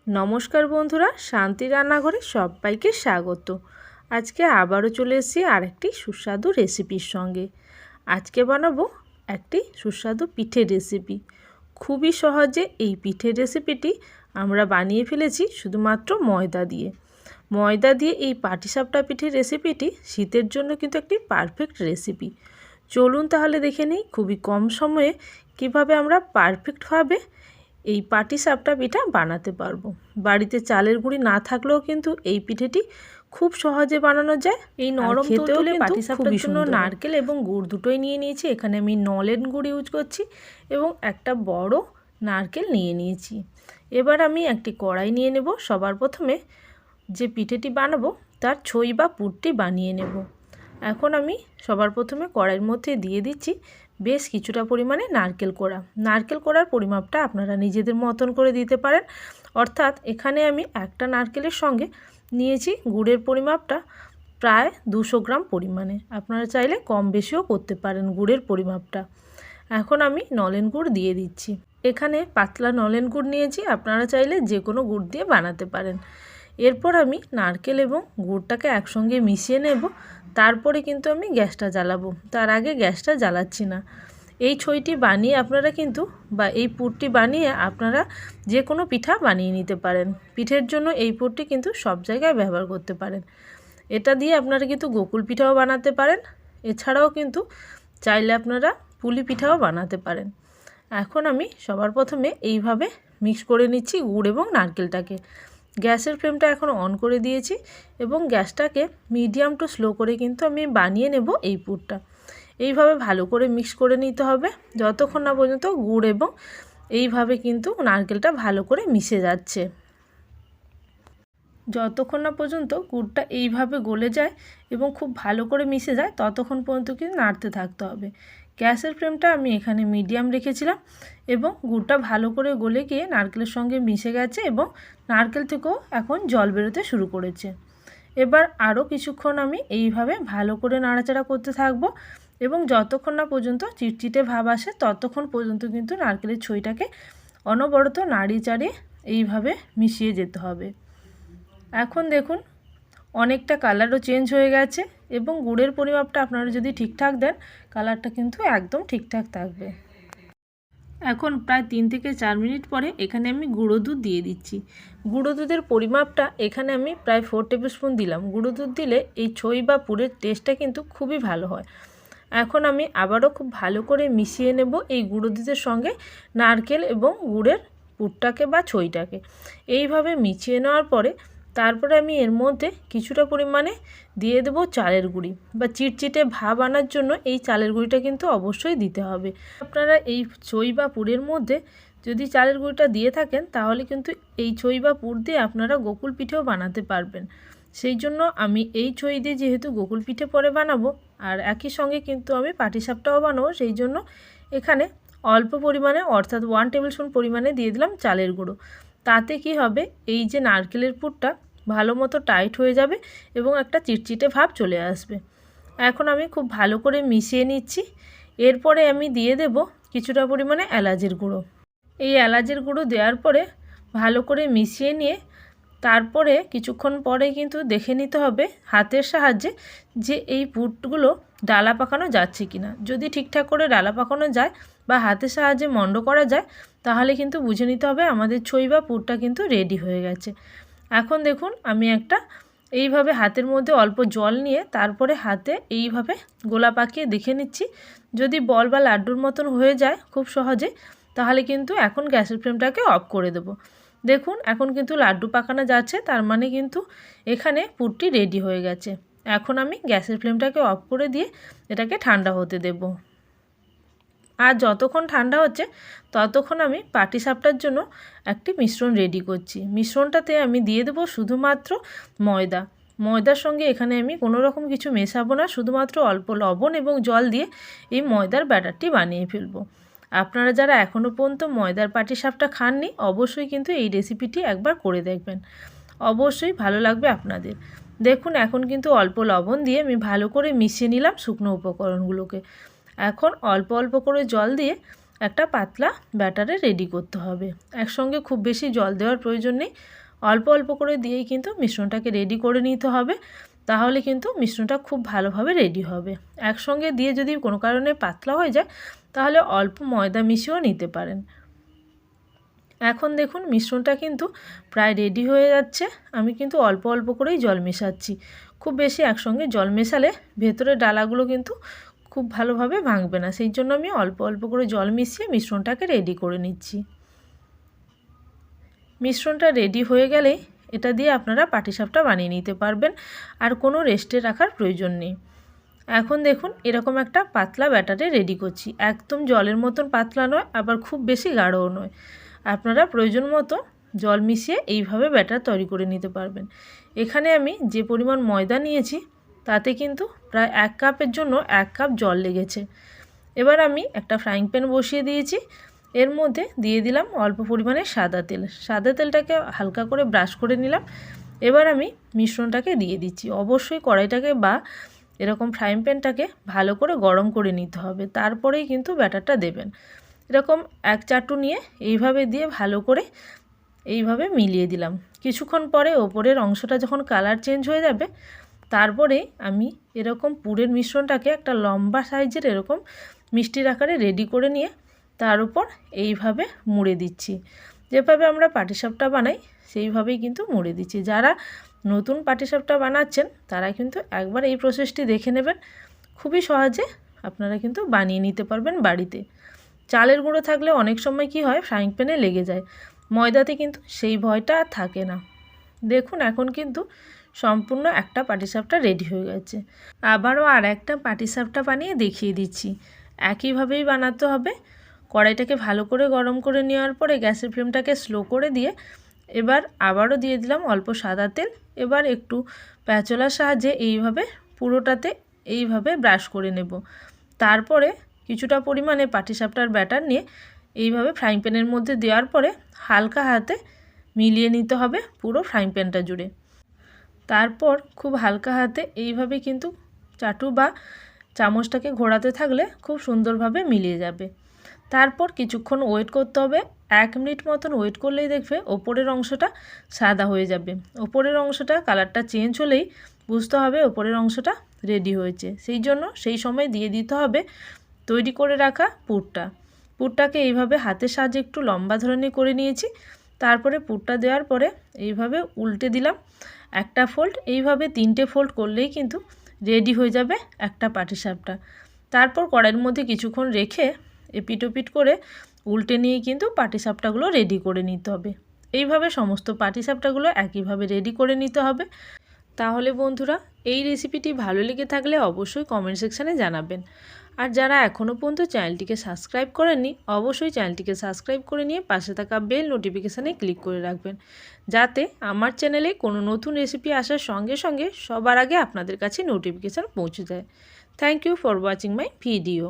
নমস্কার বন্ধুরা, শান্তি রান্নাঘরে সবাইকে স্বাগত। আজকে আবারও চলে এসেছি আরেকটি সুস্বাদু রেসিপির সঙ্গে। আজকে বানাবো একটি সুস্বাদু পিঠের রেসিপি। খুবই সহজে এই পিঠের রেসিপিটি আমরা বানিয়ে ফেলেছি শুধুমাত্র ময়দা দিয়ে। ময়দা দিয়ে এই পাটিসাপটা পিঠের রেসিপিটি শীতের জন্য কিন্তু একটি পারফেক্ট রেসিপি। চলুন তাহলে দেখে নিই খুবই কম সময়ে কিভাবে আমরা পারফেক্টভাবে এই পাটিসাপটা পিঠা বানাতে পারবো। বাড়িতে চালের গুঁড়ি না থাকলেও কিন্তু এই পিঠেটি খুব সহজে বানানো যায়। এই নরম তুলতুলে পাটিসাপটার জন্য নারকেল এবং গুড় দুটোই নিয়ে নিয়েছি। এখানে আমি নলেন গুড় ইউজ করছি এবং একটা বড় নারকেল নিয়ে নিয়েছি। এবার আমি একটি কড়াই নিয়ে নেব। সবার প্রথমে যে পিঠেটি বানাবো তার ছই বা পুরটি বানিয়ে নেব। এখন আমি সবার প্রথমে কড়াইয়ের মধ্যে দিয়ে দিচ্ছি বেশ কিছুটা পরিমাণে নারকেল কোড়া। নারকেল কোড়ার পরিমাপটা আপনারা নিজেদের মতন করে দিতে পারেন। অর্থাৎ এখানে আমি একটা নারকেলের সঙ্গে নিয়েছি গুড়ের পরিমাপটা প্রায় 200 গ্রাম পরিমাণে। আপনারা চাইলে কম বেশিও করতে পারেন গুড়ের পরিমাপটা। এখন আমি নলেন গুড় দিয়ে দিচ্ছি। এখানে পাতলা নলেন গুড় নিয়েছি, আপনারা চাইলে যে কোনো গুড় দিয়ে বানাতে পারেন। এরপর আমি নারকেল এবং গুড়টাকে একসঙ্গে মিশিয়ে নেব। তারপরে কিন্তু আমি গ্যাসটা জ্বালাবো, তার আগে গ্যাসটা জ্বালাচ্ছি না। এই ছইটি বানিয়ে আপনারা কিন্তু বা এই পুরটি বানিয়ে আপনারা যে কোনো পিঠা বানিয়ে নিতে পারেন। পিঠের জন্য এই পুরটি কিন্তু সব জায়গায় ব্যবহার করতে পারেন। এটা দিয়ে আপনারা কিন্তু গোকুল পিঠাও বানাতে পারেন। এছাড়াও কিন্তু চাইলে আপনারা পুলি পিঠাও বানাতে পারেন। এখন আমি সবার প্রথমে এইভাবে মিক্স করে নিচ্ছি গুড় এবং নারকেলটাকে। গ্যাসের ফ্লেমটা এখন অন করে দিয়েছি এবং গ্যাসটাকে মিডিয়াম টু স্লো করে কিন্তু আমি বানিয়ে নেব এই পুরটা। এইভাবে ভালো করে মিক্স করে নিতে হবে যতক্ষণ না পর্যন্ত গুড় এবং এইভাবে কিন্তু নারকেলটা ভালো করে মিশে যাচ্ছে। যতক্ষণ না পর্যন্ত গুড়টা এইভাবে গলে যায় এবং খুব ভালো করে মিশে যায় ততক্ষণ পর্যন্ত কিন্তু নাড়তে থাকতে হবে। গ্যাসের ফ্লেমটা আমি এখানে মিডিয়াম রেখেছিলাম এবং গুড়টা ভালো করে গলে গিয়ে নারকেলের সঙ্গে মিশে গেছে এবং নারকেল থেকেও এখন জল বেরোতে শুরু করেছে। এবার আরও কিছুক্ষণ আমি এইভাবে ভালো করে নাড়াচাড়া করতে থাকব এবং যতক্ষণ না পর্যন্ত চিটচিটে ভাব আসে ততক্ষণ পর্যন্ত কিন্তু নারকেলের ছইটাকে অনবরত নাড়িয়ে চাড়িয়ে এইভাবে মিশিয়ে যেতে হবে। এখন দেখুন অনেকটা কালারও চেঞ্জ হয়ে গেছে এবং গুড়ের পরিমাপটা আপনারা যদি ঠিকঠাক দেন কালারটা কিন্তু একদম ঠিকঠাক থাকবে। এখন প্রায় 3 থেকে 4 মিনিট পরে এখানে আমি গুঁড়ো দুধ দিয়ে দিচ্ছি। গুঁড়ো দুধের পরিমাপটা এখানে আমি প্রায় 4 টেবিল স্পুন দিলাম। গুঁড়ো দুধ দিলে এই ছই বা পুরের টেস্টটা কিন্তু খুবই ভালো হয়। এখন আমি আবারও খুব ভালো করে মিশিয়ে নেব এই গুঁড়ো দুধের সঙ্গে নারকেল এবং গুড়ের পুরটাকে বা ছইটাকে। এইভাবে মিশিয়ে নেওয়ার পরে তারপরে আমি এর মধ্যে কিছুটা পরিমাণে দিয়ে দেব চালের গুঁড়ি বা চিটচিটে ভাব আনার জন্য এই চালের গুঁড়িটা কিন্তু অবশ্যই দিতে হবে। আপনারা এই ছই বা পুরের মধ্যে যদি চালের গুঁড়িটা দিয়ে থাকেন তাহলে কিন্তু এই ছই বা পুর দিয়ে আপনারা গোকুল পিঠেও বানাতে পারবেন। সেই জন্য আমি এই ছই দিয়ে যেহেতু গোকুল পিঠে পরে বানাবো আর একই সঙ্গে কিন্তু আমি পাটিসাপটাও বানাবো, সেই জন্য এখানে অল্প পরিমাণে অর্থাৎ 1 টেবিল স্পুন পরিমাণে দিয়ে দিলাম চালের গুঁড়ো। তাতে কি হবে, এই যে নারকেলের পুরটা ভালো মতো টাইট হয়ে যাবে এবং একটা চিটচিটে ভাব চলে আসবে। এখন আমি খুব ভালো করে মিশিয়ে নিচ্ছি। এরপরে আমি দিয়ে দেব কিছুটা পরিমাণে এলাচের গুঁড়ো। এই এলাচের গুঁড়ো দেওয়ার পরে ভালো করে মিশিয়ে নিয়ে তারপরে কিছুক্ষণ পরে কিন্তু দেখে নিতে হবে হাতের সাহায্যে যে এই পুরগুলো ডালা পাকানো যাচ্ছে কিনা। যদি ঠিকঠাক করে ডালা পাকানো যায় বা হাতের সাহায্যে মণ্ড করা যায় তাহলে কিন্তু বুঝে নিতে হবে আমাদের ছই বা পুরটা কিন্তু রেডি হয়ে গেছে। এখন দেখুন আমি একটা এইভাবে হাতের মধ্যে অল্প জল নিয়ে তারপরে হাতে এইভাবে গোলা পাকিয়ে দেখে নিচ্ছি। যদি বল বা লাড্ডুর মতন হয়ে যায় খুব সহজে তাহলে কিন্তু এখন গ্যাসের ফ্লেমটাকে অফ করে দেব। দেখুন এখন কিন্তু লাড্ডু পাকানো যাচ্ছে, তার মানে কিন্তু এখানে পুরটি রেডি হয়ে গেছে। এখন আমি গ্যাসের ফ্লেমটাকে অফ করে দিয়ে এটাকে ঠান্ডা হতে দেব। আর যতক্ষণ ঠান্ডা হচ্ছে ততক্ষণ আমি পাটিসাপটার জন্য একটি মিশ্রণ রেডি করছি। মিশ্রণটাতে আমি দিয়ে দেবো শুধুমাত্র ময়দা। ময়দার সঙ্গে এখানে আমি কোনো রকম কিছু মেশাবো না, শুধুমাত্র অল্প লবণ এবং জল দিয়ে এই ময়দার ব্যাটারটি বানিয়ে ফেলবো। আপনারা যারা এখনও পর্যন্ত ময়দার পাটিসাপটা খাননি অবশ্যই কিন্তু এই রেসিপিটি একবার করে দেখবেন, অবশ্যই ভালো লাগবে আপনাদের। দেখুন এখন কিন্তু অল্প লবণ দিয়ে আমি ভালো করে মিশিয়ে নিলাম শুকনো উপকরণগুলোকে। এখন অল্প অল্প করে জল দিয়ে একটা পাতলা ব্যাটারে রেডি করতে হবে। একসঙ্গে খুব বেশি জল দেওয়ার প্রয়োজন নেই, অল্প অল্প করে দিয়েই কিন্তু মিশ্রণটাকে রেডি করে নিতে হবে। তাহলে কিন্তু মিশ্রণটা খুব ভালোভাবে রেডি হবে। একসঙ্গে দিয়ে যদি কোনো কারণে পাতলা হয়ে যায় তাহলে অল্প ময়দা মিশিয়েও নিতে পারেন। এখন দেখুন মিশ্রণটা কিন্তু প্রায় রেডি হয়ে যাচ্ছে। আমি কিন্তু অল্প অল্প করেই জল মেশাচ্ছি। খুব বেশি একসঙ্গে জল মেশালে ভেতরের ডালাগুলো কিন্তু খুব ভালোভাবে ভাঙবে না, সেই জন্য আমি অল্প অল্প করে জল মিশিয়ে মিশ্রণটাকে রেডি করে নিচ্ছি। মিশ্রণটা রেডি হয়ে গেলেই এটা দিয়ে আপনারা পাটিসাপটা বানিয়ে নিতে পারবেন, আর কোনো রেস্টে রাখার প্রয়োজন নেই। এখন দেখুন এরকম একটা পাতলা ব্যাটারে রেডি করছি। একদম জলের মতন পাতলা নয়, আবার খুব বেশি গাঢ়ও নয়। আপনারা প্রয়োজন মতো জল মিশিয়ে এইভাবে ব্যাটার তৈরি করে নিতে পারবেন। এখানে আমি যে পরিমাণ ময়দা নিয়েছি তাতে কিন্তু প্রায় 1 কাপের জন্য 1 কাপ জল লেগেছে। এবার আমি একটা ফ্রাইং প্যান বসিয়ে দিয়েছি, এর মধ্যে দিয়ে দিলাম অল্প পরিমাণে সাদা তেল। সাদা তেলটাকে হালকা করে ব্রাশ করে নিলাম। এবার আমি মিশ্রণটাকে দিয়ে দিচ্ছি। অবশ্যই কড়াইটাকে বা এরকম ফ্রাইং প্যানটাকে ভালো করে গরম করে নিতে হবে, তারপরেই কিন্তু ব্যাটারটা দেবেন। এরকম 1 চাটু নিয়ে এইভাবে দিয়ে ভালো করে এইভাবে মিলিয়ে দিলাম। কিছুক্ষণ পরে ওপরের অংশটা যখন কালার চেঞ্জ হয়ে যাবে তারপরে আমি এরকম পুরের মিশ্রণটাকে একটা লম্বা সাইজের এরকম মিষ্টির আকারে রেডি করে নিয়ে তার উপর এইভাবে মুড়ে দিচ্ছি। যেভাবে আমরা পাটিসাপটা বানাই সেইভাবেই কিন্তু মুড়ে দিচ্ছি। যারা নতুন পাটিসাপটা বানাচ্ছেন তারা কিন্তু একবার এই প্রসেসটি দেখে নেবেন। খুবই সহজে আপনারা কিন্তু বানিয়ে নিতে পারবেন বাড়িতে। চালের গুঁড়ো থাকলে অনেক সময় কি হয়, ফ্রাইং প্যানে লেগে যায়। ময়দাতে কিন্তু সেই ভয়টা আর থাকে না। দেখুন এখন কিন্তু সম্পূর্ণ একটা পাটিসাপটা রেডি হয়ে গেছে। আবারও আর একটা পাটিসাপটা বানিয়ে দেখিয়ে দিচ্ছি। একইভাবেই বানাতে হবে। কড়াইটাকে ভালো করে গরম করে নেওয়ার পরে গ্যাসের ফ্লেমটাকে স্লো করে দিয়ে এবার আবারও দিয়ে দিলাম অল্প সাদা তেল। এবার একটু প্যাচলার সাহায্যে এইভাবে পুরোটাতে এইভাবে ব্রাশ করে নেব। তারপরে কিছুটা পরিমাণে পাটিসাপটার ব্যাটার নিয়ে এইভাবে ফ্রাইং প্যানের মধ্যে দেওয়ার পরে হালকা হাতে মিলিয়ে নিতে হবে পুরো ফ্রাইং প্যানটা জুড়ে। তারপর খুব হালকা হাতে এইভাবে কিন্তু চাটু বা চামচটাকে ঘোরাতে থাকলে খুব সুন্দরভাবে মিলিয়ে যাবে। তারপর কিছুক্ষণ ওয়েট করতে হবে। 1 মিনিট মতন ওয়েট করলেই দেখবে ওপরের অংশটা সাদা হয়ে যাবে। ওপরের অংশটা কালারটা চেঞ্জ হলেই বুঝতে হবে ওপরের অংশটা রেডি হয়েছে। সেই জন্য সেই সময় দিয়ে দিতে হবে তৈরি করে রাখা পুরটাকে এইভাবে হাতের সাহায্যে একটু লম্বা ধরনের করে নিয়েছি। তারপরে পুরটা দেওয়ার পরে এইভাবে উল্টে দিলাম একটা ফোল্ড। এইভাবে 3টে ফোল্ড করলেই কিন্তু রেডি হয়ে যাবে একটা পাটিসাপটা। তারপর কড়াইয়ের মধ্যে কিছুক্ষণ রেখে এপিট ওপিট করে উল্টে নিয়ে কিন্তু পাটিসাপটাগুলো রেডি করে নিতে হবে। এইভাবে সমস্ত পাটিসাপটাগুলো একইভাবে রেডি করে নিতে হবে। তাহলে বন্ধুরা এই রেসিপিটি ভালো লেগে থাকলে অবশ্যই কমেন্ট সেকশানে জানাবেন। আর যারা এখনও পর্যন্ত চ্যানেলটিকে সাবস্ক্রাইব করেননি অবশ্যই চ্যানেলটিকে সাবস্ক্রাইব করে নিয়ে পাশে থাকা বেল নোটিফিকেশানে ক্লিক করে রাখবেন, যাতে আমার চ্যানেলে কোনো নতুন রেসিপি আসার সঙ্গে সঙ্গে সবার আগে আপনাদের কাছে নোটিফিকেশান পৌঁছে যায়। Thank you for watching my video.